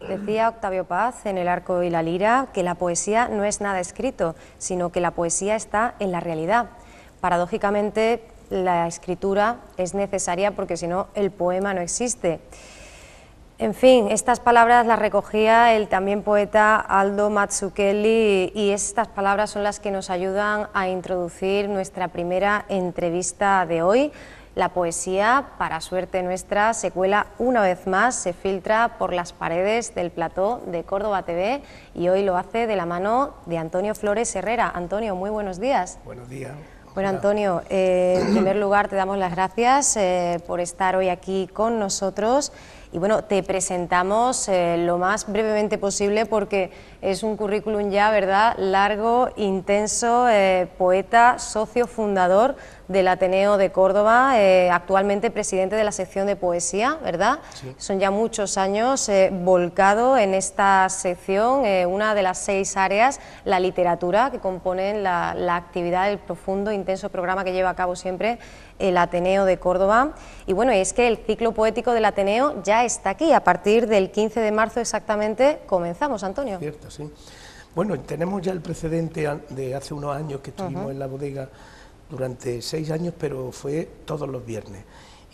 Decía Octavio Paz en El arco y la lira que la poesía no es nada escrito, sino que la poesía está en la realidad. Paradójicamente, la escritura es necesaria porque si no, el poema no existe. En fin, estas palabras las recogía el también poeta Aldo Mazzucchelli y estas palabras son las que nos ayudan a introducir nuestra primera entrevista de hoy. La poesía, para suerte nuestra, se cuela una vez más, se filtra por las paredes del plató de Córdoba TV y hoy lo hace de la mano de Antonio Flores Herrera. Antonio, muy buenos días. Buenos días. Bueno, Antonio, en primer lugar te damos las gracias por estar hoy aquí con nosotros y bueno, te presentamos lo más brevemente posible porque es un currículum ya, ¿verdad?, largo, intenso, poeta, socio fundador del Ateneo de Córdoba, actualmente presidente de la sección de poesía, ¿verdad? Sí. Son ya muchos años volcado en esta sección, una de las 6 áreas, la literatura, que componen la actividad del profundo, intenso programa que lleva a cabo siempre el Ateneo de Córdoba. Y bueno, es que el ciclo poético del Ateneo ya está aquí, a partir del 15 de marzo exactamente comenzamos, Antonio. Cierto, sí. Bueno, tenemos ya el precedente de hace unos años que estuvimos en la bodega durante 6 años, pero fue todos los viernes.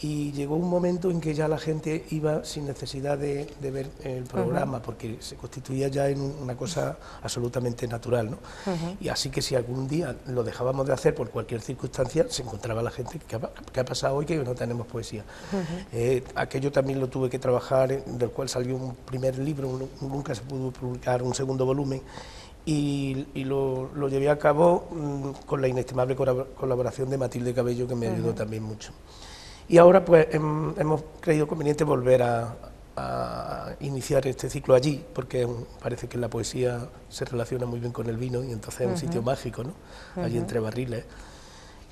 Y llegó un momento en que ya la gente iba sin necesidad de ver el programa, porque se constituía ya en una cosa absolutamente natural, ¿no? Y así que si algún día lo dejábamos de hacer por cualquier circunstancia, se encontraba la gente, ¿qué ha pasado hoy que no tenemos poesía? Aquello también lo tuve que trabajar, del cual salió un primer libro, nunca se pudo publicar un segundo volumen, y lo llevé a cabo con la inestimable colaboración de Matilde Cabello, que me ayudó también mucho. Y ahora pues hemos creído conveniente volver a iniciar este ciclo allí, porque parece que la poesía se relaciona muy bien con el vino y entonces es un sitio mágico, ¿no? Allí entre barriles.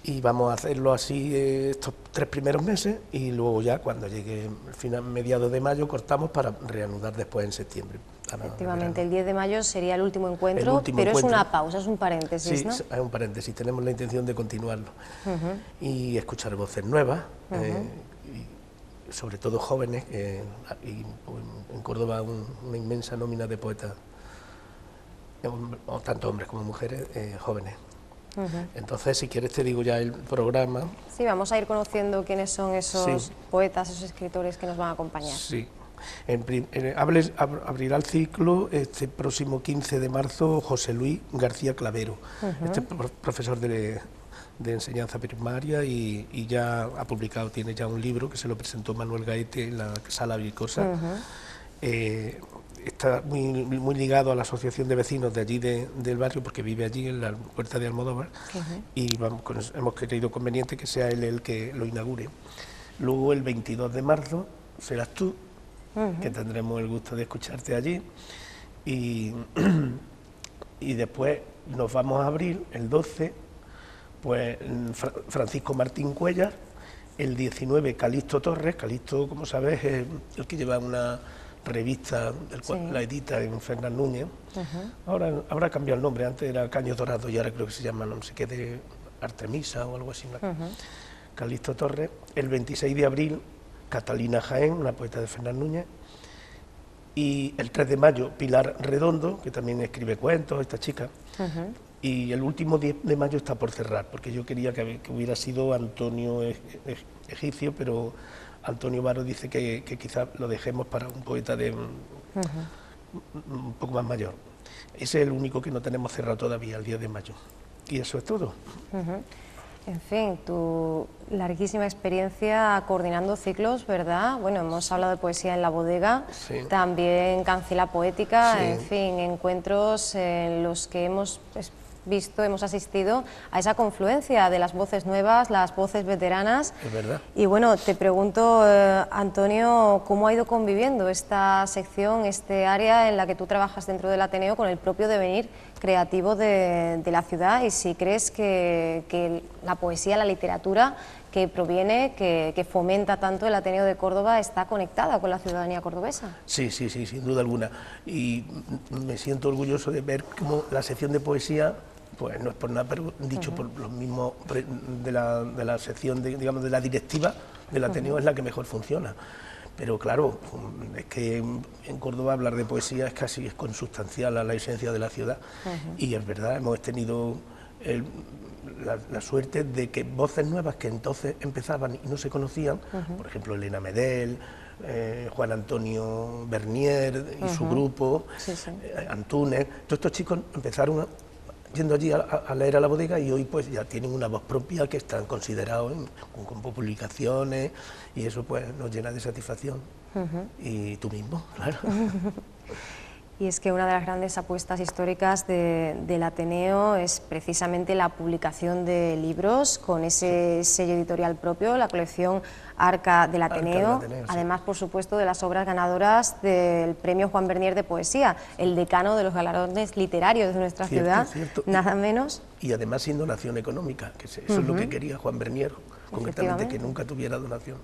Y vamos a hacerlo así estos 3 primeros meses y luego ya cuando llegue el final, mediados de mayo, cortamos para reanudar después en septiembre. Efectivamente, el 10 de mayo sería el último encuentro, pero es una pausa, es un paréntesis, sí, ¿no? Sí, es un paréntesis, tenemos la intención de continuarlo y escuchar voces nuevas, y sobre todo jóvenes, y en Córdoba una inmensa nómina de poetas, tanto hombres como mujeres, jóvenes. Entonces, si quieres te digo ya el programa. Sí, vamos a ir conociendo quiénes son esos poetas, esos escritores que nos van a acompañar. Sí. Abrirá el ciclo este próximo 15 de marzo José Luis García Clavero, este profesor de enseñanza primaria y ya ha publicado, tiene ya un libro que se lo presentó Manuel Gaete en la Sala Vicosa. Está muy ligado a la asociación de vecinos de allí del barrio, porque vive allí en la Puerta de Almodóvar, y hemos creído conveniente que sea él el que lo inaugure. Luego el 22 de marzo serás tú, que tendremos el gusto de escucharte allí, y después nos vamos a abrir el 12, pues Francisco Martín Cuellar, el 19 Calixto Torres. Calixto, como sabes, es el que lleva una revista, del cual la edita en Fernán Núñez. Ahora ha cambiado el nombre, antes era Caño Dorado y ahora creo que se llama no sé qué, de Artemisa o algo así. Calixto Torres. El 26 de abril Catalina Jaén, una poeta de Fernán Núñez, y el 3 de mayo Pilar Redondo, que también escribe cuentos, esta chica, y el último 10 de mayo está por cerrar, porque yo quería que hubiera sido Antonio Egipcio, pero Antonio Varo dice que quizás lo dejemos para un poeta de un poco más mayor. Ese es el único que no tenemos cerrado todavía, el 10 de mayo, y eso es todo. En fin, tu larguísima experiencia coordinando ciclos, ¿verdad? Bueno, hemos hablado de poesía en la bodega, también Cancela Poética, en fin, encuentros en los que hemos hemos asistido a esa confluencia de las voces nuevas, las voces veteranas. Es verdad. Y bueno, te pregunto, Antonio, ¿cómo ha ido conviviendo esta sección, este área en la que tú trabajas dentro del Ateneo con el propio devenir creativo de la ciudad? Y si crees que la poesía, la literatura que proviene, que fomenta tanto el Ateneo de Córdoba, está conectada con la ciudadanía cordobesa. Sí, sin duda alguna. Y me siento orgulloso de ver cómo la sección de poesía pues no es por nada, pero dicho por los mismos de la sección, digamos, de la directiva del Ateneo, es la que mejor funciona. Pero claro, es que en Córdoba hablar de poesía es casi consustancial a la esencia de la ciudad. Y es verdad, hemos tenido la suerte de que voces nuevas que entonces empezaban y no se conocían, por ejemplo Elena Medel, Juan Antonio Bernier y su grupo, Antúnez, todos estos chicos empezaron yendo allí a leer a la bodega, y hoy pues ya tienen una voz propia, que están considerados con publicaciones, y eso pues nos llena de satisfacción. Y tú mismo, claro. Y es que una de las grandes apuestas históricas del Ateneo es precisamente la publicación de libros con ese sello editorial propio, la colección Arca del Ateneo, además, por supuesto, de las obras ganadoras del Premio Juan Bernier de Poesía, el decano de los galardones literarios de nuestra ciudad, nada menos. Y además sin donación económica, que eso es lo que quería Juan Bernier, concretamente, que nunca tuviera donación.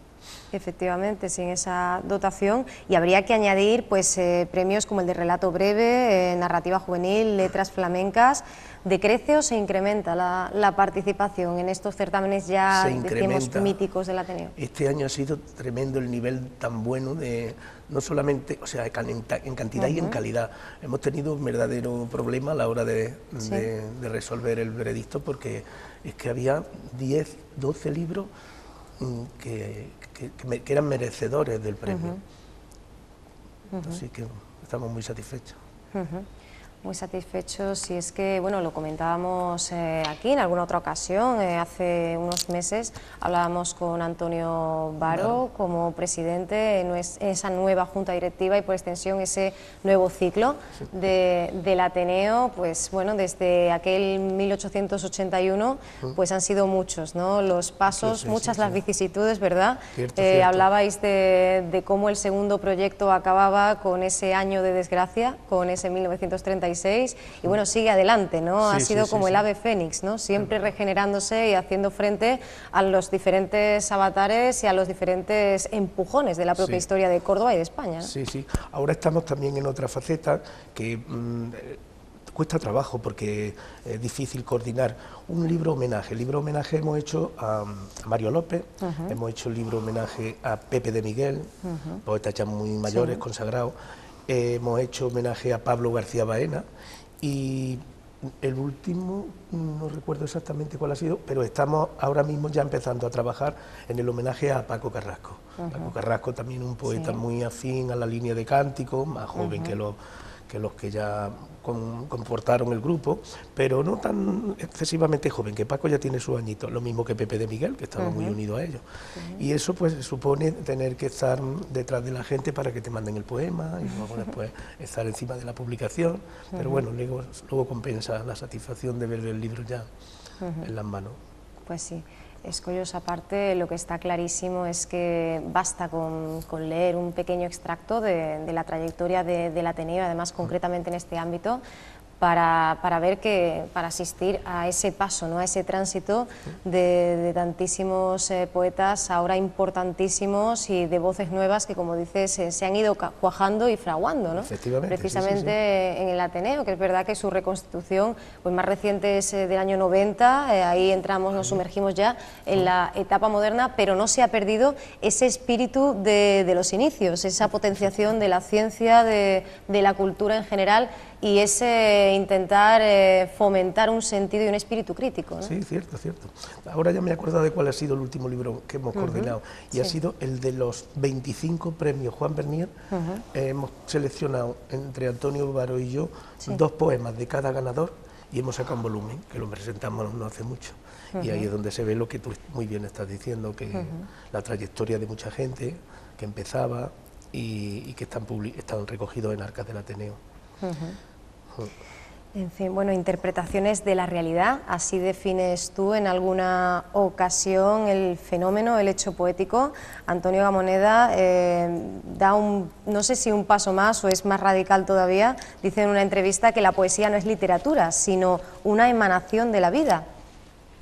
Efectivamente, sin esa dotación, y habría que añadir pues premios como el de relato breve, narrativa juvenil, letras flamencas. ¿Decrece o se incrementa la participación en estos certámenes ya, decimos, míticos del Ateneo? Este año ha sido tremendo el nivel tan bueno de, no solamente, o sea, en cantidad y en calidad. Hemos tenido un verdadero problema a la hora de resolver el veredicto, porque es que había 10, 12 libros que eran merecedores del premio. Así que estamos muy satisfechos. Muy satisfechos, y es que, bueno, lo comentábamos aquí en alguna otra ocasión, hace unos meses hablábamos con Antonio Varo como presidente en esa nueva junta directiva y por extensión ese nuevo ciclo del Ateneo. Pues bueno, desde aquel 1881 pues han sido muchos, ¿no?, los pasos, muchas las vicisitudes, ¿verdad? Cierto. Hablabais de cómo el segundo proyecto acababa con ese año de desgracia, con ese 1936, y bueno, sigue adelante, ¿no? Ha sido como el ave fénix, ¿no?, siempre regenerándose y haciendo frente a los diferentes avatares y a los diferentes empujones de la propia historia de Córdoba y de España, ¿no? Sí, sí. Ahora estamos también en otra faceta que cuesta trabajo, porque es difícil coordinar un libro homenaje. El libro homenaje hemos hecho a Mario López, hemos hecho el libro homenaje a Pepe de Miguel, poetas ya muy mayores, consagrados. Hemos hecho homenaje a Pablo García Baena, y el último, no recuerdo exactamente cuál ha sido, pero estamos ahora mismo ya empezando a trabajar en el homenaje a Paco Carrasco. Paco Carrasco también un poeta muy afín a la línea de cántico, más joven que los que ya comportaron el grupo, pero no tan excesivamente joven, que Paco ya tiene sus añitos, lo mismo que Pepe de Miguel, que estaba muy unido a ellos. Y eso pues supone tener que estar detrás de la gente para que te manden el poema, y luego después estar encima de la publicación, pero bueno, luego compensa la satisfacción de ver el libro ya en las manos. Pues sí. Escollos, aparte, lo que está clarísimo es que basta con leer un pequeño extracto de la trayectoria del Ateneo, además concretamente en este ámbito, para ver que, para asistir a ese paso, ¿no?, a ese tránsito de tantísimos poetas ahora importantísimos y de voces nuevas que, como dices, se han ido cuajando y fraguando, ¿no?, precisamente en el Ateneo, que es verdad que su reconstitución pues más reciente es del año 90, ahí entramos, nos sumergimos ya en la etapa moderna, pero no se ha perdido ese espíritu de los inicios, esa potenciación de la ciencia, de la cultura en general, y ese intentar fomentar un sentido y un espíritu crítico, ¿no? Sí, cierto, cierto. Ahora ya me acuerdo de cuál ha sido el último libro que hemos coordinado, y ha sido el de los 25 premios Juan Bernier. Hemos seleccionado entre Antonio Varo y yo 2 poemas de cada ganador, y hemos sacado un volumen, que lo presentamos no hace mucho. Y ahí es donde se ve lo que tú muy bien estás diciendo, que la trayectoria de mucha gente que empezaba y que están recogidos en Arcas del Ateneo. En fin, bueno, interpretaciones de la realidad, así defines tú en alguna ocasión el fenómeno, el hecho poético. Antonio Gamoneda da no sé si un paso más o es más radical todavía, dice en una entrevista que la poesía no es literatura, sino una emanación de la vida.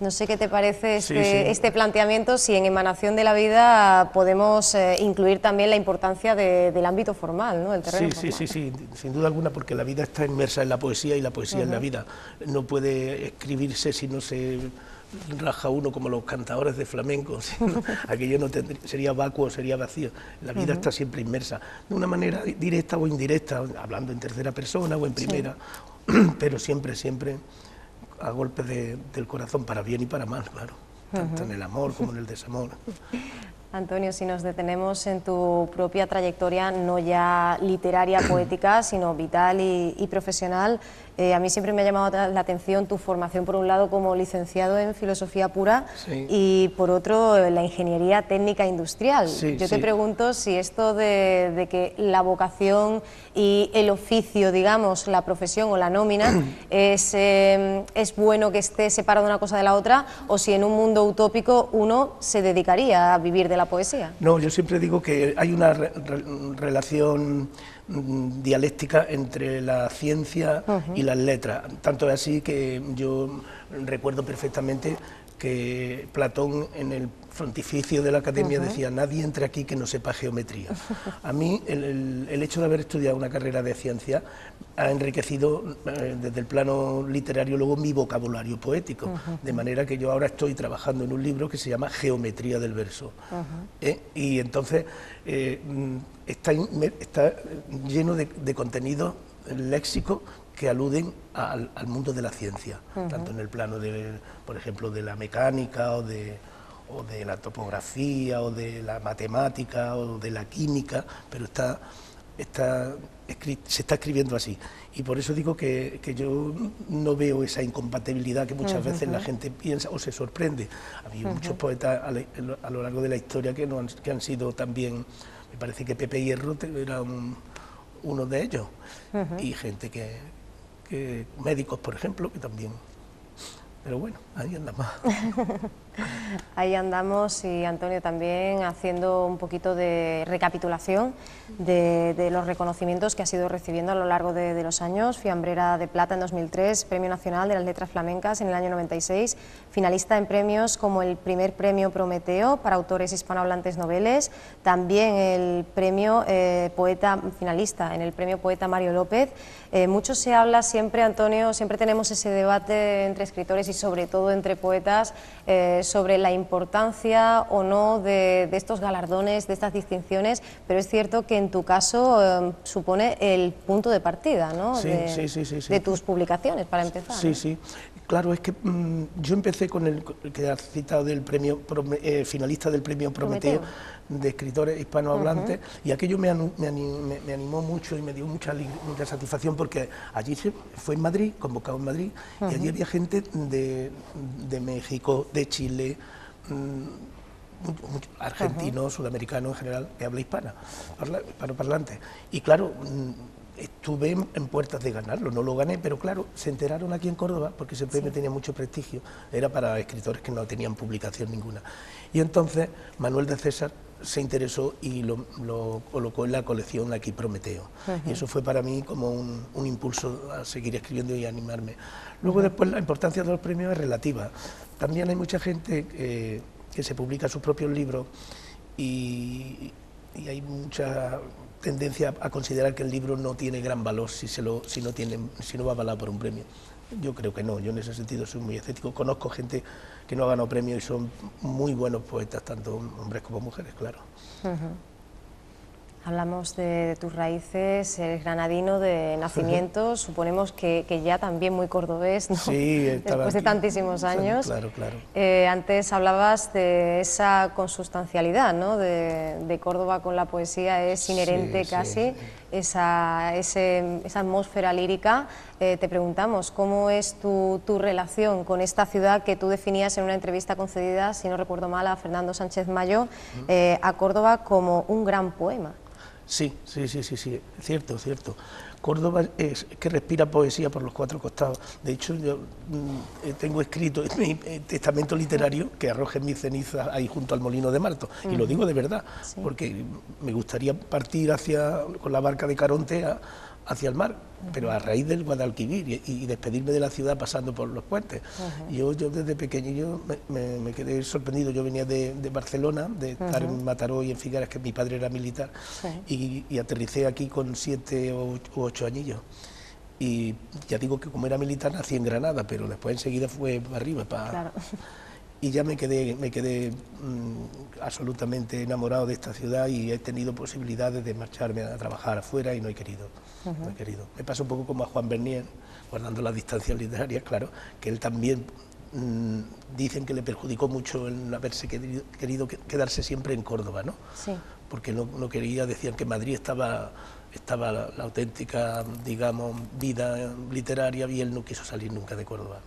No sé qué te parece este planteamiento, si en Emanación de la Vida podemos incluir también la importancia del ámbito formal, ¿no? El terreno formal. Sí, sin duda alguna, porque la vida está inmersa en la poesía y la poesía es la vida. No puede escribirse si no se raja uno como los cantadores de flamenco, aquello no sería vacuo, sería vacío. La vida está siempre inmersa, de una manera directa o indirecta, hablando en tercera persona o en primera, pero siempre a golpes del corazón, para bien y para mal, claro, tanto en el amor como en el desamor. Antonio, si nos detenemos en tu propia trayectoria, no ya literaria, poética, sino vital y profesional, a mí siempre me ha llamado la atención tu formación, por un lado, como licenciado en Filosofía Pura y, por otro, la Ingeniería Técnica Industrial. Yo te pregunto si esto de que la vocación y el oficio, digamos, la profesión o la nómina, es bueno que esté separado una cosa de la otra, o si en un mundo utópico uno se dedicaría a vivir de la poesía. No, yo siempre digo que hay una relación dialéctica entre la ciencia y las letras. Tanto es así que yo recuerdo perfectamente que Platón, en el frontificio de la academia, decía: nadie entre aquí que no sepa geometría. A mí el hecho de haber estudiado una carrera de ciencia ha enriquecido desde el plano literario luego mi vocabulario poético, de manera que yo ahora estoy trabajando en un libro que se llama Geometría del verso, y entonces está lleno de contenidos léxicos que aluden al mundo de la ciencia, tanto en el plano, por ejemplo, de la mecánica o de la topografía o de la matemática o de la química, pero se está escribiendo así. Y por eso digo que yo no veo esa incompatibilidad que muchas veces la gente piensa o se sorprende. Ha habido muchos poetas a lo largo de la historia que han sido también, me parece que Pepe Hierro era uno de ellos, y gente que médicos, por ejemplo, que también. Pero bueno, ahí andamos. Ahí andamos, y Antonio, también haciendo un poquito de recapitulación de los reconocimientos que has ido recibiendo a lo largo de los años. Fiambrera de Plata en 2003, Premio Nacional de las Letras Flamencas en el año 96, finalista en premios como el primer Premio Prometeo para autores hispanohablantes noveles, también el premio poeta finalista en el Premio Poeta Mario López. Mucho se habla siempre, Antonio, siempre tenemos ese debate entre escritores y sobre todo entre poetas sobre la importancia o no de estos galardones, de estas distinciones, pero es cierto que en tu caso supone el punto de partida, ¿no? De tus publicaciones, para empezar. Sí. Claro, es que yo empecé con el que has citado, del premio finalista del Premio Prometeo de escritores hispanohablantes, y aquello me animó mucho y me dio mucha satisfacción, porque allí fue en Madrid, convocado en Madrid, y allí había gente de México, de Chile, argentinos, sudamericanos en general, que habla hispanoparlante. Y claro, estuve en puertas de ganarlo, no lo gané, pero claro, se enteraron aquí en Córdoba, porque ese premio tenía mucho prestigio, era para escritores que no tenían publicación ninguna. Y entonces Manuel de César se interesó y lo colocó en la colección aquí Prometeo. Y eso fue para mí como un impulso a seguir escribiendo y a animarme. Luego después la importancia de los premios es relativa. También hay mucha gente que se publica sus propios libros y hay mucha tendencia a considerar que el libro no tiene gran valor si no va avalado por un premio. Yo creo que no, yo en ese sentido soy muy escéptico. Conozco gente que no ha ganado premios y son muy buenos poetas, tanto hombres como mujeres, claro. Hablamos de tus raíces, eres granadino de nacimiento, suponemos que ya también muy cordobés, ¿no? Sí, después de tantísimos años. Claro. Antes hablblabas de esa consustancialidad, ¿no? De Córdoba con la poesía, es inherente casi. Esa atmósfera lírica. Te preguntamos, ¿cómo es tu relación con esta ciudad que tú definías en una entrevista concedida, si no recuerdo mal, a Fernando Sánchez Mayo, a Córdoba como un gran poema? Sí, cierto. Córdoba es que respira poesía por los cuatro costados. De hecho, yo tengo escrito en mi testamento literario que arrojen mis cenizas ahí junto al molino de Marto. Y lo digo de verdad, porque me gustaría partir con la barca de Caronte hacia el mar, pero a raíz del Guadalquivir y despedirme de la ciudad pasando por los puentes. Yo desde pequeñillo me quedé sorprendido. Yo venía de Barcelona, de estar en Mataró y en Figueras, que mi padre era militar, y aterricé aquí con 7 u 8 añillos. Y ya digo que como era militar nací en Granada, pero después enseguida fue para arriba, Claro. Y ya me quedé absolutamente enamorado de esta ciudad y he tenido posibilidades de marcharme a trabajar afuera y no he querido. No he querido. Me pasa un poco como a Juan Bernier, guardando las distancias literarias, claro, que él también dicen que le perjudicó mucho el haberse querido quedarse siempre en Córdoba, ¿no? Sí. Porque no quería, decían que en Madrid estaba la auténtica, digamos, vida literaria y él no quiso salir nunca de Córdoba.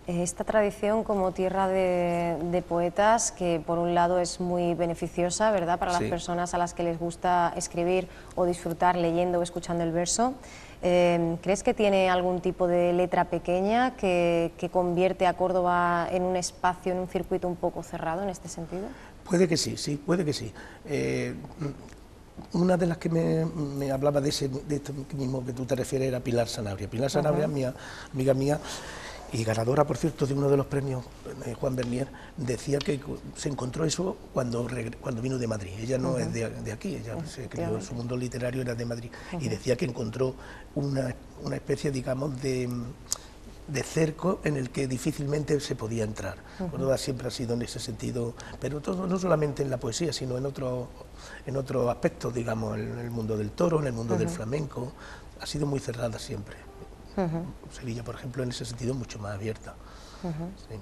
Esta tradición como tierra de poetas, que por un lado es muy beneficiosa, ¿verdad?, para las personas a las que les gusta escribir o disfrutar leyendo o escuchando el verso, ¿crees que tiene algún tipo de letra pequeña que convierte a Córdoba en un espacio, en un circuito un poco cerrado en este sentido? Puede que sí, puede que sí. Una de las que me hablaba de esto mismo que tú te refieres era Pilar Sanabria. Pilar Sanabria, amiga mía, y ganadora, por cierto, de uno de los premios Juan Bernier, decía que se encontró eso cuando vino de Madrid. Ella no es de aquí, ella se crió, su mundo literario era de Madrid, y decía que encontró una especie, digamos, de cerco en el que difícilmente se podía entrar. Córdoba siempre ha sido en ese sentido, pero todo, no solamente en la poesía, sino en otros aspectos, digamos, en el mundo del toro, en el mundo del flamenco, ha sido muy cerrada siempre. Sevilla, por ejemplo, en ese sentido, mucho más abierta. Sí.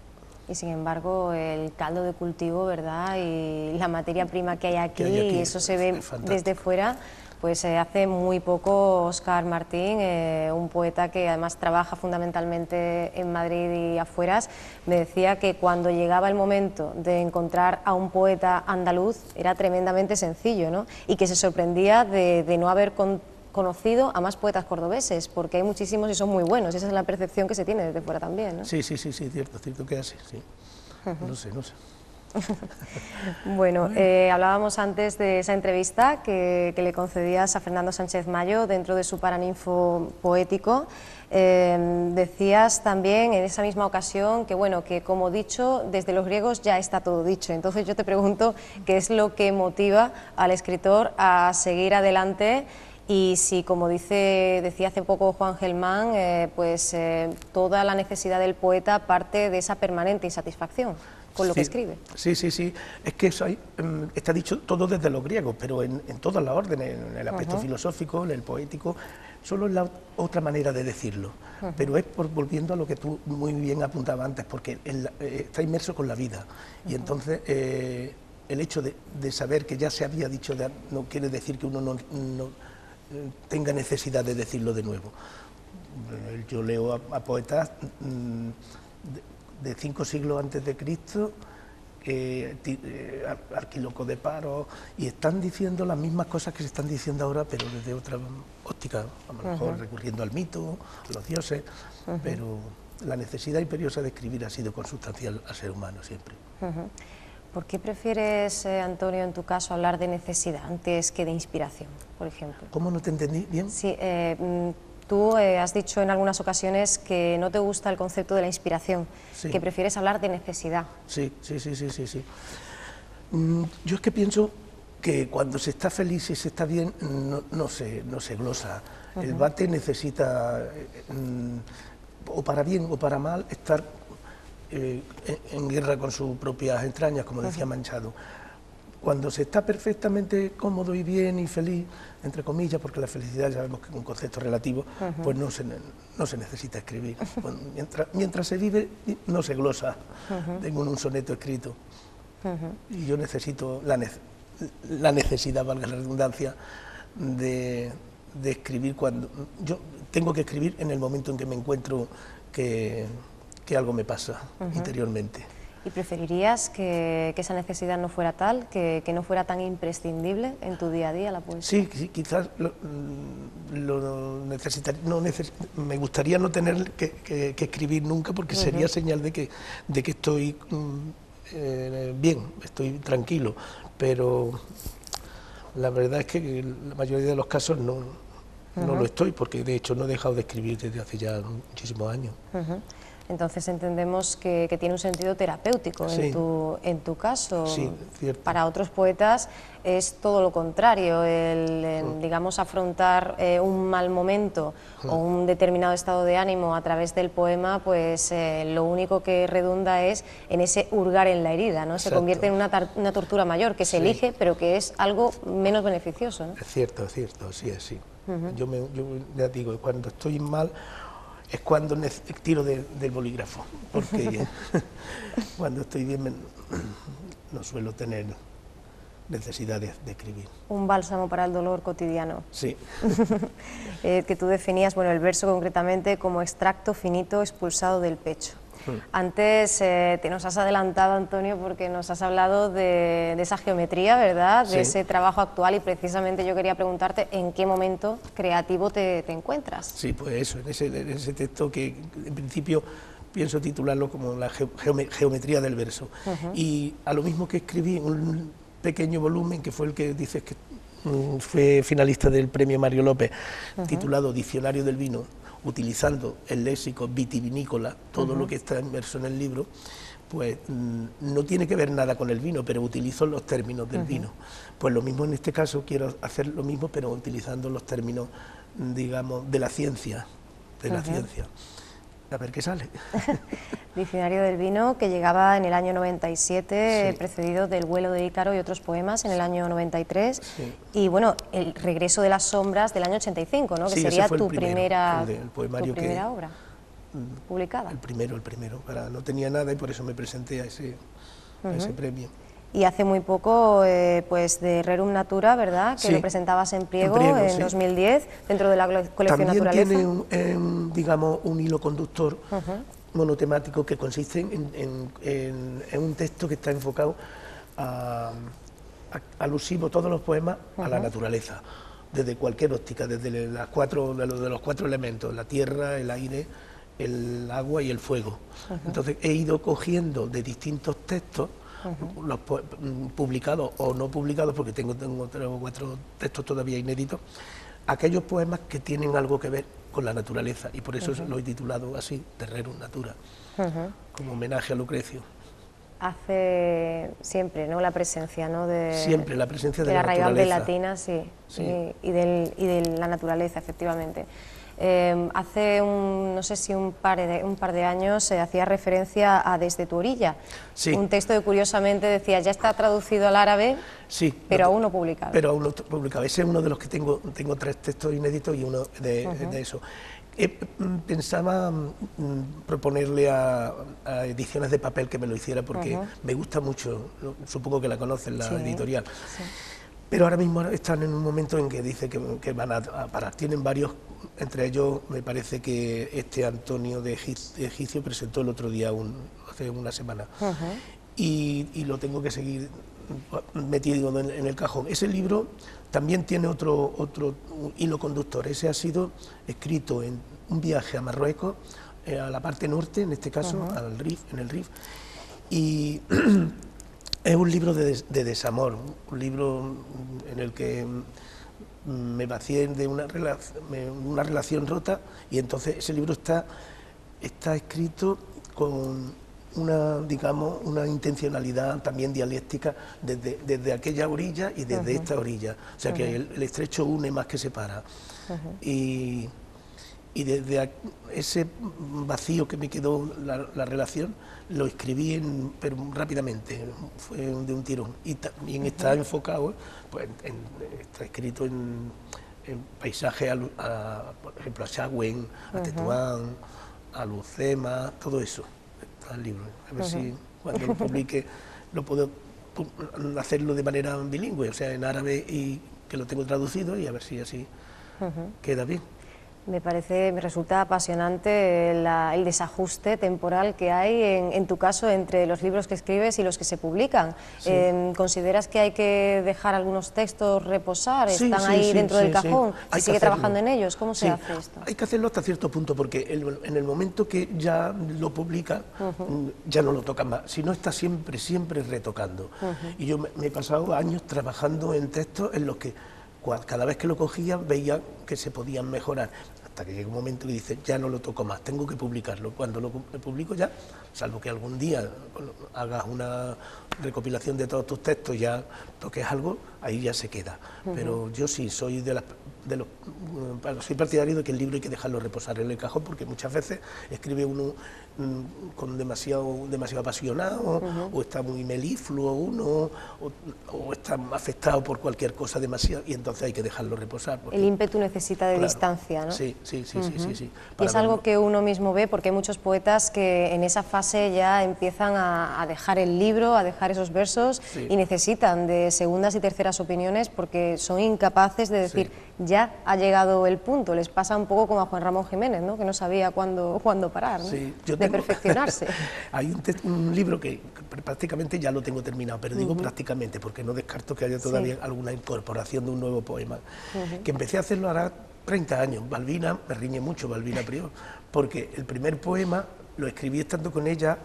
Y sin embargo, el caldo de cultivo, ¿verdad?, y la materia prima que hay aquí, y eso se ve desde fuera, pues hace muy poco Óscar Martín, un poeta que además trabaja fundamentalmente en Madrid y afueras, me decía que cuando llegaba el momento de encontrar a un poeta andaluz era tremendamente sencillo, ¿no?, y que se sorprendía de no haber conocido a más poetas cordobeses, porque hay muchísimos y son muy buenos, esa es la percepción que se tiene desde fuera también, ¿no? Sí, cierto que así, sí. No sé. Bueno, hablábamos antes de esa entrevista que le concedías a Fernando Sánchez Mayo dentro de su Paraninfo poético. Decías también en esa misma ocasión que, bueno, que como dicho, desde los griegos ya está todo dicho. Entonces yo te pregunto qué es lo que motiva al escritor a seguir adelante. Y si, como decía hace poco Juan Gelmán, toda la necesidad del poeta parte de esa permanente insatisfacción con lo que escribe. Sí, es que eso está dicho todo desde los griegos, pero en todas las órdenes, en el aspecto filosófico, en el poético, solo es la otra manera de decirlo, pero es volviendo a lo que tú muy bien apuntabas antes, porque está inmerso con la vida, y entonces el hecho de saber que ya se había dicho, no quiere decir que uno no tenga necesidad de decirlo de nuevo. Yo leo a poetas de 5 siglos antes de Cristo, Arquíloco de Paro, y están diciendo las mismas cosas que se están diciendo ahora, pero desde otra óptica, a lo mejor recurriendo al mito, a los dioses, pero la necesidad imperiosa de escribir ha sido consustancial al ser humano siempre. ¿Por qué prefieres, Antonio, en tu caso, hablar de necesidad antes que de inspiración, por ejemplo? ¿Cómo no te entendí bien? Sí, tú has dicho en algunas ocasiones que no te gusta el concepto de la inspiración, que prefieres hablar de necesidad. Sí. Yo es que pienso que cuando se está feliz y se está bien, no se glosa. El vate necesita, o para bien o para mal, estar en guerra con sus propias entrañas, como decía Manchado. Cuando se está perfectamente cómodo y bien y feliz, entre comillas, porque la felicidad ya sabemos que es un concepto relativo, pues no se necesita escribir. Mientras se vive, no se glosa. Tengo un soneto escrito y yo necesito la necesidad, valga la redundancia, de escribir cuando... Yo tengo que escribir en el momento en que me encuentro que algo me pasa interiormente. ¿Y preferirías que esa necesidad no fuera tal, que no fuera tan imprescindible en tu día a día la poesía? Sí, quizás necesitaría, me gustaría no tener que escribir nunca, porque sería señal de que estoy bien, estoy tranquilo, pero la verdad es que en la mayoría de los casos no lo estoy, porque de hecho no he dejado de escribir desde hace ya muchísimos años. Entonces entendemos que tiene un sentido terapéutico Sí. en tu caso. Sí, cierto. Para otros poetas es todo lo contrario, digamos, afrontar un mal momento o un determinado estado de ánimo a través del poema, pues lo único que redunda es en ese hurgar en la herida, ¿no? Se Exacto. convierte en una tortura mayor que se elige, pero que es algo menos beneficioso, ¿no? Es cierto, sí es así. Yo ya digo, cuando estoy mal es cuando tiro del bolígrafo, porque cuando estoy bien no suelo tener necesidad de escribir. Un bálsamo para el dolor cotidiano. Sí. Que tú definías, bueno, el verso concretamente como extracto finito expulsado del pecho. Antes te nos has adelantado, Antonio, porque nos has hablado de esa geometría, ¿verdad? De Sí. ese trabajo actual, y precisamente yo quería preguntarte en qué momento creativo te encuentras. Sí, pues eso, en ese texto que en principio pienso titularlo como la geometría del verso. Y a lo mismo que escribí un pequeño volumen, que fue el que dices que fue finalista del premio Mario López, titulado Diccionario del Vino, utilizando el léxico vitivinícola, todo lo que está inmerso en el libro, pues no tiene que ver nada con el vino, pero utilizo los términos del vino. Pues lo mismo en este caso, quiero hacer lo mismo, pero utilizando los términos, digamos, de la ciencia, A ver qué sale. Diccionario del Vino, que llegaba en el año 97, Sí. precedido del Vuelo de Ícaro y otros poemas en el año 93. Sí. Y bueno, el Regreso de las Sombras del año 85, ¿no? Que Sí, ese sería fue el tu primero, primera, el poemario tu primera obra publicada. El primero, no tenía nada y por eso me presenté a ese premio. Y hace muy poco, pues de Rerum Natura, ¿verdad? Que Sí, lo presentabas en Pliego, en en sí. 2010, dentro de la colección También Naturaleza. tiene digamos, un hilo conductor monotemático que consiste en un texto que está enfocado alusivo, todos los poemas, a la naturaleza, desde cualquier óptica, desde de los cuatro elementos, la tierra, el aire, el agua y el fuego. Entonces he ido cogiendo de distintos textos, los publicados o no publicados, porque tengo 3 o 4 textos todavía inéditos, aquellos poemas que tienen algo que ver con la naturaleza, y por eso lo he titulado así, de Rerum Natura, como homenaje a Lucrecio. Hace siempre, ¿no?, la presencia, ¿no?, Siempre la presencia de la la raigambre naturaleza. latina, sí, Sí. y de la naturaleza, efectivamente. Hace no sé si un par de años se hacía referencia a Desde tu orilla, Sí. un texto que curiosamente decía ya está traducido al árabe, Sí, pero aún no publicado. Pero aún no publicado. Ese es uno de los que tengo 3 textos inéditos y uno de eso. Pensaba proponerle a Ediciones de Papel que me lo hiciera, porque me gusta mucho, supongo que la conocen, la editorial. Sí. Pero ahora mismo están en un momento en que dice que van a parar. Tienen varios, entre ellos me parece que Antonio de Egipcio presentó el otro día, hace una semana, y lo tengo que seguir metido en el cajón. Ese libro también tiene otro hilo conductor. Ese ha sido escrito en un viaje a Marruecos, a la parte norte, en este caso, en el Rif, y es un libro de desamor, un libro en el que me vacié de una relación rota, y entonces ese libro está escrito con una intencionalidad también dialéctica desde aquella orilla y desde esta orilla, o sea que el estrecho une más que separa. Y desde ese vacío que me quedó la relación, lo escribí pero rápidamente, fue de un tirón. Y también está enfocado, pues, está escrito en paisajes, por ejemplo, a Sagüen, a Tetuán, a Lucema, todo eso está el libro. A ver si cuando lo publique lo puedo hacerlo de manera bilingüe, o sea, en árabe, y que lo tengo traducido, y a ver si así queda bien. Me resulta apasionante el desajuste temporal que hay en tu caso entre los libros que escribes y los que se publican. Sí. ¿Consideras que hay que dejar algunos textos reposar? Sí, ¿Están sí, ahí sí, dentro sí, del cajón? sí. ¿Se Hay que sigue hacerlo. trabajando en ellos? ¿Cómo se Sí, hace esto? hay que hacerlo hasta cierto punto, porque en el momento que ya lo publica, ya no lo tocan más, si no está siempre retocando. Y yo me he pasado años trabajando en textos en los que cada vez que lo cogía veía que se podían mejorar, hasta que llega un momento que dice, ya no lo toco más, tengo que publicarlo. Cuando lo publico ya, salvo que algún día hagas una recopilación de todos tus textos, ya toques algo, ahí ya se queda. Pero yo sí soy soy partidario de que el libro hay que dejarlo reposar en el cajón, porque muchas veces escribe uno con demasiado apasionado, o está muy melifluo uno, o está afectado por cualquier cosa demasiado, y entonces hay que dejarlo reposar. Porque, el ímpetu necesita de distancia, ¿no? Sí. Y es algo que uno mismo ve, porque hay muchos poetas que en esa fase ya empiezan a dejar el libro, a dejar esos versos, y necesitan de segundas y terceras opiniones, porque son incapaces de decir, ya ha llegado el punto. Les pasa un poco como a Juan Ramón Jiménez, ¿no? Que no sabía cuándo parar, ¿no? De perfeccionarse. Hay un libro que prácticamente ya lo tengo terminado, pero digo prácticamente porque no descarto que haya todavía alguna incorporación de un nuevo poema, que empecé a hacerlo hará 30 años. Balbina, me riñe mucho Balbina Prior, porque el primer poema lo escribí estando con ella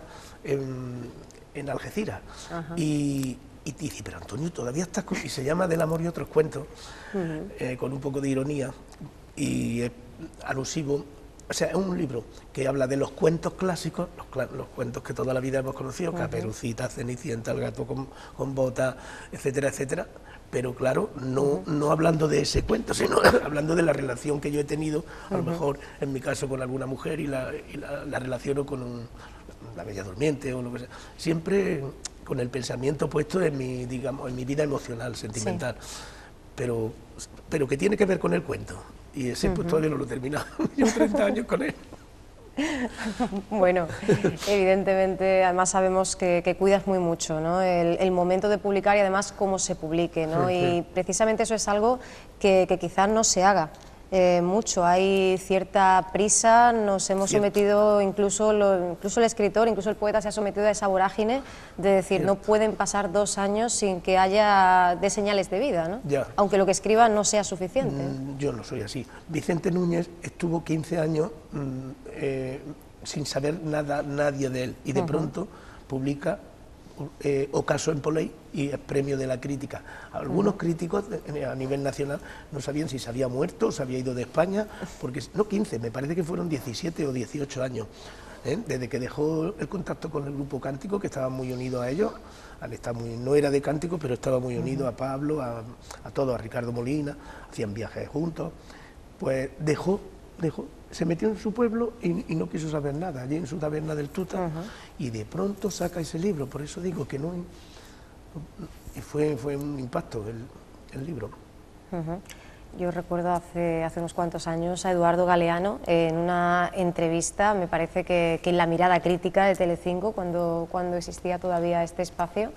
en Algeciras, y dice, pero Antonio, todavía estás con... Y se llama Del amor y otros cuentos, con un poco de ironía, y es alusivo. O sea, es un libro que habla de los cuentos clásicos, los cuentos que toda la vida hemos conocido, Caperucita, Cenicienta, el gato con botas, etcétera, etcétera, pero claro, no hablando de ese cuento, sino hablando de la relación que yo he tenido, a lo mejor en mi caso con alguna mujer, y la relaciono con la Bella Durmiente o lo que sea, siempre con el pensamiento puesto en mi, digamos, en mi vida emocional, sentimental, pero que tiene que ver con el cuento. Y ese pues todavía no lo he terminado, llevo 30 años con él. Bueno, evidentemente, además sabemos que cuidas muy mucho, ¿no? El momento de publicar y además cómo se publique, ¿no? Y precisamente eso es algo que quizás no se haga mucho. Hay cierta prisa, nos hemos sometido, incluso el escritor, incluso el poeta se ha sometido a esa vorágine de decir, no pueden pasar 2 años sin que haya de señales de vida, ¿no? Aunque lo que escriba no sea suficiente. Yo no soy así. Vicente Núñez estuvo 15 años sin saber nada nadie de él, y de pronto publica Ocaso en Poley, y es premio de la crítica. Algunos críticos a nivel nacional no sabían si se había muerto o se había ido de España, porque no 15, me parece que fueron 17 o 18 años, desde que dejó el contacto con el grupo Cántico, que estaba muy unido a ellos, no era de Cántico, pero estaba muy unido a Pablo, a todos, a Ricardo Molina, hacían viajes juntos, pues dejó, se metió en su pueblo y no quiso saber nada, allí en su taberna del Tuta, y de pronto saca ese libro. Por eso digo que no, y fue un impacto el libro. Yo recuerdo hace unos cuantos años a Eduardo Galeano en una entrevista, me parece que en La Mirada Crítica de Telecinco, cuando existía todavía este espacio,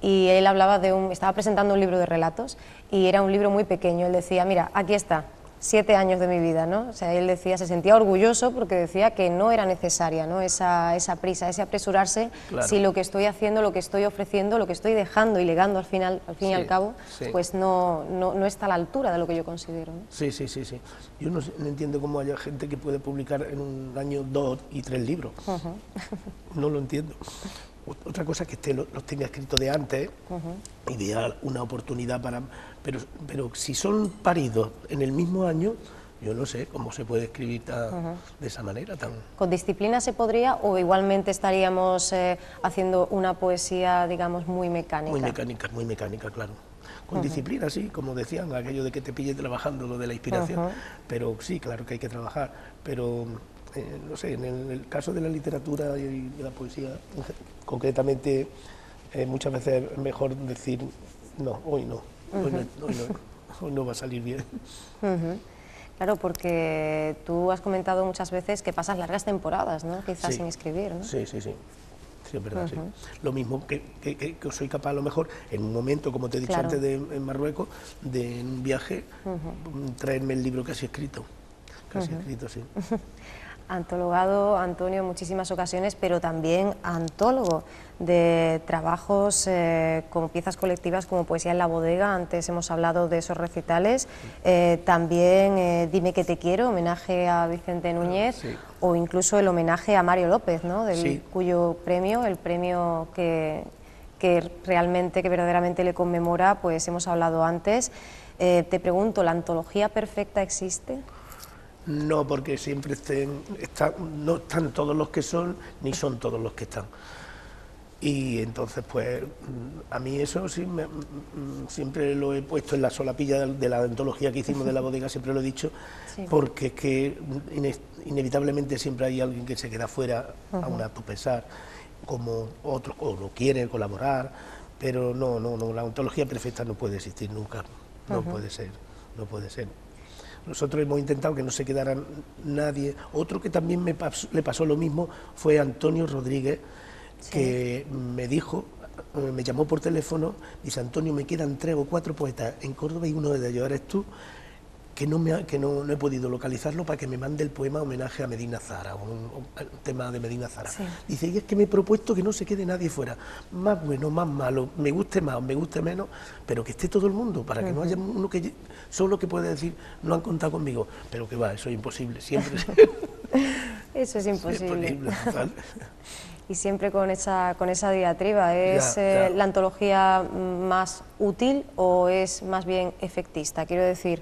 y él hablaba estaba presentando un libro de relatos, y era un libro muy pequeño. Él decía, mira, aquí está, 7 años de mi vida, ¿no? O sea, él decía, se sentía orgulloso porque decía que no era necesaria, ¿no? Esa prisa, ese apresurarse, si lo que estoy haciendo, lo que estoy ofreciendo, lo que estoy dejando y legando al fin y al cabo, pues no está a la altura de lo que yo considero, ¿no? Sí. Yo no entiendo cómo haya gente que puede publicar en un año 2 y 3 libros. No lo entiendo. Otra cosa es que los tenga escritos de antes, ideal, una oportunidad para... Pero si son paridos en el mismo año, yo no sé cómo se puede escribir de esa manera tan... ¿Con disciplina se podría, o igualmente estaríamos haciendo una poesía, digamos, muy mecánica? Muy mecánica, claro. Con disciplina, sí, como decían, aquello de que te pille trabajando, lo de la inspiración, pero sí, claro que hay que trabajar, pero... no sé, en el caso de la literatura y de la poesía, concretamente, muchas veces es mejor decir, no, hoy no va a salir bien. Claro, porque tú has comentado muchas veces que pasas largas temporadas, ¿no? Quizás sin escribir, ¿no? Sí, es verdad, sí. Lo mismo que soy capaz, a lo mejor, en un momento, como te he dicho antes, en Marruecos, de en un viaje, traerme el libro casi escrito, sí. Antologado, Antonio, en muchísimas ocasiones, pero también antólogo de trabajos como piezas colectivas, como Poesía en la Bodega. Antes hemos hablado de esos recitales, también Dime que te quiero, homenaje a Vicente Núñez, o incluso el homenaje a Mario López, ¿no? Cuyo premio, el premio que verdaderamente le conmemora, pues hemos hablado antes. Te pregunto, ¿la antología perfecta existe? No, porque siempre no están todos los que son, ni son todos los que están. Y entonces, pues, a mí eso sí, siempre lo he puesto en la solapilla de la antología que hicimos de la bodega, siempre lo he dicho, sí, porque es que inevitablemente siempre hay alguien que se queda fuera, aún a tu pesar, como otros, o no quiere colaborar, pero no, la antología perfecta no puede existir nunca, no puede ser, no puede ser. Nosotros hemos intentado que no se quedara nadie. Otro que también le pasó lo mismo fue Antonio Rodríguez, sí, que me dijo, me llamó por teléfono, dice: Antonio, me quedan 3 o 4 poetas en Córdoba y uno de ellos eres tú, que no he podido localizarlo para que me mande el poema homenaje a Medina Zahara, un tema de Medina Zahara. Sí. Dice, y es que me he propuesto que no se quede nadie fuera, más bueno, más malo, me guste más, me guste menos, pero que esté todo el mundo, para que no haya uno que solo que puede decir, no han contado conmigo, pero que va, eso es imposible, siempre. Eso es imposible. Y siempre con esa diatriba, ¿es la antología más útil o es más bien efectista? Quiero decir,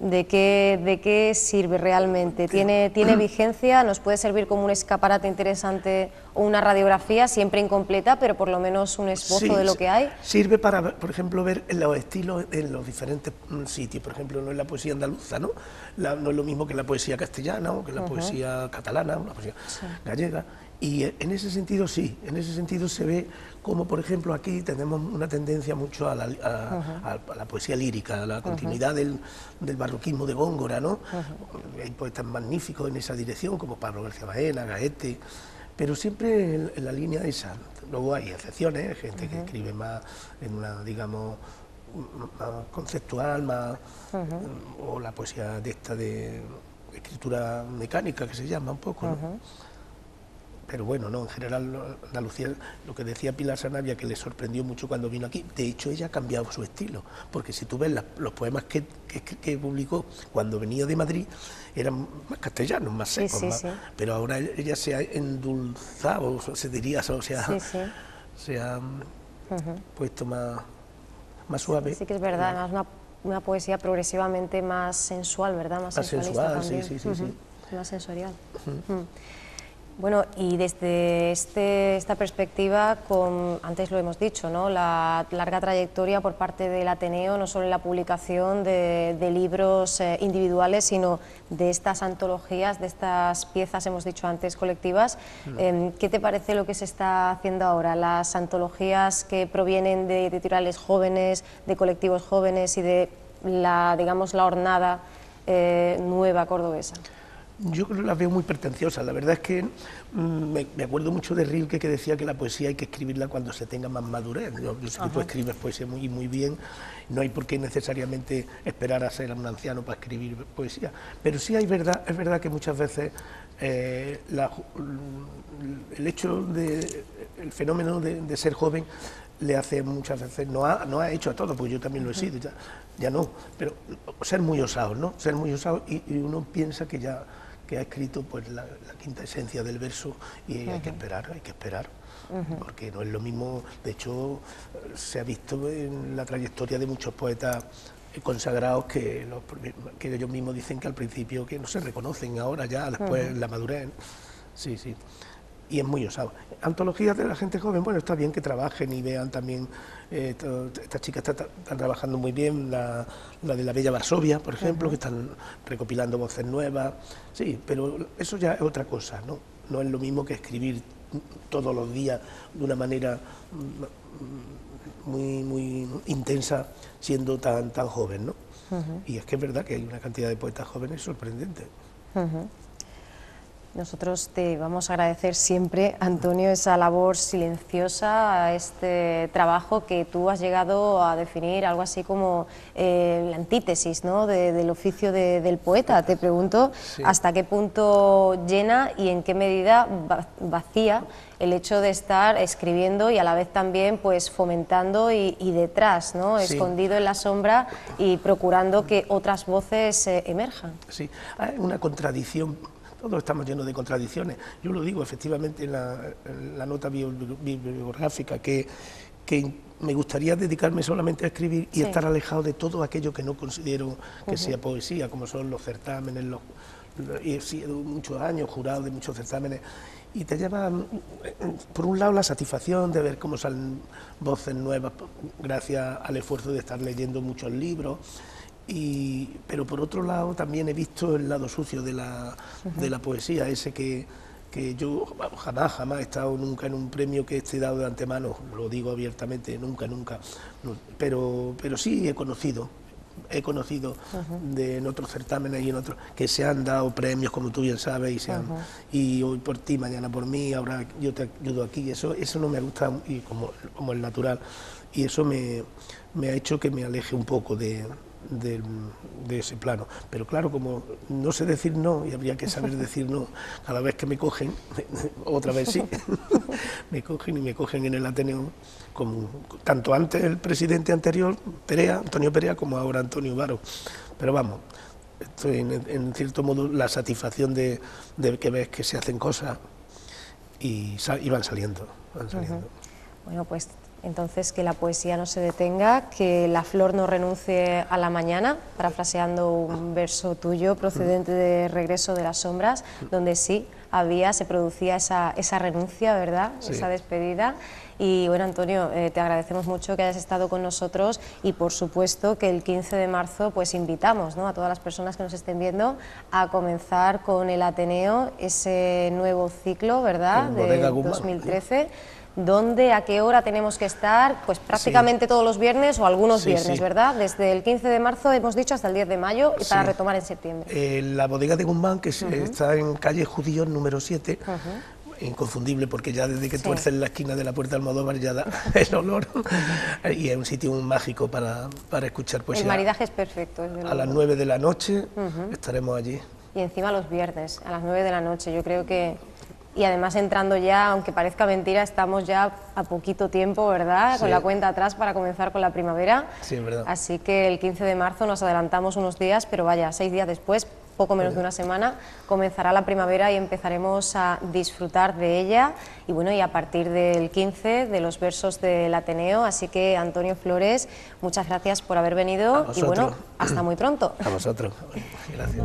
¿de qué sirve realmente? ¿Tiene vigencia? ¿Nos puede servir como un escaparate interesante o una radiografía, siempre incompleta, pero por lo menos un esbozo de lo que hay? Sirve para, por ejemplo, ver los estilos en los diferentes sitios. Por ejemplo, no es la poesía andaluza, ¿no? No es lo mismo que la poesía castellana o que la poesía catalana o la poesía gallega. Y en ese sentido sí, en ese sentido se ve como, por ejemplo, aquí tenemos una tendencia mucho a la poesía lírica, a la continuidad del barroquismo de Góngora, ¿no? Hay poetas magníficos en esa dirección, como Pablo García Baena, Gaete, pero siempre en la línea esa. Luego hay excepciones, hay gente que escribe más en una, digamos, más conceptual, más, o la poesía de escritura mecánica, que se llama un poco, ¿no? Pero bueno, no, en general Andalucía, lo que decía Pilar Sanabria, que le sorprendió mucho cuando vino aquí, de hecho ella ha cambiado su estilo, porque si tú ves los poemas que publicó cuando venía de Madrid, eran más castellanos, más secos, pero ahora ella se ha endulzado, se diría, o sea, se ha puesto más suave. Sí que es verdad, además una poesía progresivamente más sensual, ¿verdad? Más sensual, también. Sí. Más sensorial. Bueno, y desde esta perspectiva, antes lo hemos dicho, ¿no? La larga trayectoria por parte del Ateneo, no solo en la publicación de libros individuales, sino de estas antologías, de estas piezas, hemos dicho antes, colectivas. ¿Qué te parece lo que se está haciendo ahora? Las antologías que provienen de editoriales jóvenes, de colectivos jóvenes y de digamos, la hornada nueva cordobesa. Yo creo que las veo muy pretenciosas. La verdad es que me acuerdo mucho de Rilke, que decía que la poesía hay que escribirla cuando se tenga más madurez. Yo sé que tú escribes poesía muy bien, no hay por qué necesariamente esperar a ser un anciano para escribir poesía, pero sí es verdad que muchas veces el fenómeno de ser joven le hace muchas veces, no ha hecho a todo, porque yo también lo he sido, ya no, pero ser muy osado, ¿no? Ser muy osado y uno piensa que ya ha escrito pues la quinta esencia del verso y hay que esperar, porque no es lo mismo. De hecho, se ha visto en la trayectoria de muchos poetas consagrados que ellos mismos dicen que al principio que no se reconocen, ahora ya, después la madurez, sí. Y es muy osado. Antologías de la gente joven, bueno, está bien que trabajen y vean también, estas chicas están trabajando muy bien, la de la Bella Varsovia, por ejemplo, que están recopilando voces nuevas, sí, pero eso ya es otra cosa, ¿no? No es lo mismo que escribir todos los días de una manera muy intensa, siendo tan joven, ¿no? Y es que es verdad que hay una cantidad de poetas jóvenes sorprendente. Nosotros te vamos a agradecer siempre, Antonio, esa labor silenciosa, este trabajo que tú has llegado a definir algo así como la antítesis, ¿no? del oficio del poeta. Te pregunto hasta qué punto llena y en qué medida vacía el hecho de estar escribiendo y a la vez también pues fomentando y detrás, ¿no? Escondido en la sombra y procurando que otras voces emerjan. Sí, hay una contradicción. Todos estamos llenos de contradicciones. Yo lo digo efectivamente en la nota bibliográfica, que que me gustaría dedicarme solamente a escribir y estar alejado de todo aquello que no considero que sea poesía, como son los certámenes, he sido muchos años jurado de muchos certámenes, y te lleva, por un lado, la satisfacción de ver cómo salen voces nuevas gracias al esfuerzo de estar leyendo muchos libros, pero por otro lado también he visto el lado sucio de la poesía, ese que yo jamás he estado nunca en un premio que esté dado de antemano, lo digo abiertamente, nunca, pero sí he conocido en otros certámenes y en otros que se han dado premios, como tú bien sabes, y hoy por ti, mañana por mí, ahora yo te ayudo aquí, eso no me gusta, y como es natural, y eso me ha hecho que me aleje un poco de ese plano, pero claro, como no sé decir no, y habría que saber decir no, cada vez que me cogen, otra vez sí, me cogen en el Ateneo, como tanto antes el presidente anterior, Antonio Perea, como ahora Antonio Varo, pero vamos, estoy en cierto modo la satisfacción de que ves que se hacen cosas y van saliendo. Bueno, pues entonces que la poesía no se detenga, que la flor no renuncie a la mañana, parafraseando un verso tuyo procedente de Regreso de las Sombras, donde sí se producía esa renuncia, ¿verdad? Sí. Esa despedida. Y bueno, Antonio, te agradecemos mucho que hayas estado con nosotros y por supuesto que el 15 de marzo pues invitamos, ¿no?, a todas las personas que nos estén viendo a comenzar con el Ateneo ese nuevo ciclo, ¿verdad?, de 2013. ¿Dónde, a qué hora tenemos que estar? Pues prácticamente todos los viernes o algunos viernes, ¿verdad? Desde el 15 de marzo hemos dicho hasta el 10 de mayo y para retomar en septiembre. La bodega de Guzmán, que está en calle Judíos número 7, inconfundible porque ya desde que tuerces la esquina de la Puerta de Almodóvar ya da el olor, y es un sitio muy mágico para escuchar poesía. El maridaje es perfecto. A las 9 de la noche estaremos allí. Y encima los viernes, a las 9 de la noche, yo creo que... Y además entrando ya, aunque parezca mentira, estamos ya a poquito tiempo, ¿verdad?, con la cuenta atrás para comenzar con la primavera. Sí, es verdad. Así que el 15 de marzo nos adelantamos unos días, pero vaya, 6 días después, poco menos de una semana, comenzará la primavera y empezaremos a disfrutar de ella. Y bueno, y a partir del 15 de los versos del Ateneo. Así que, Antonio Flores, muchas gracias por haber venido y bueno, hasta muy pronto. A vosotros. Gracias.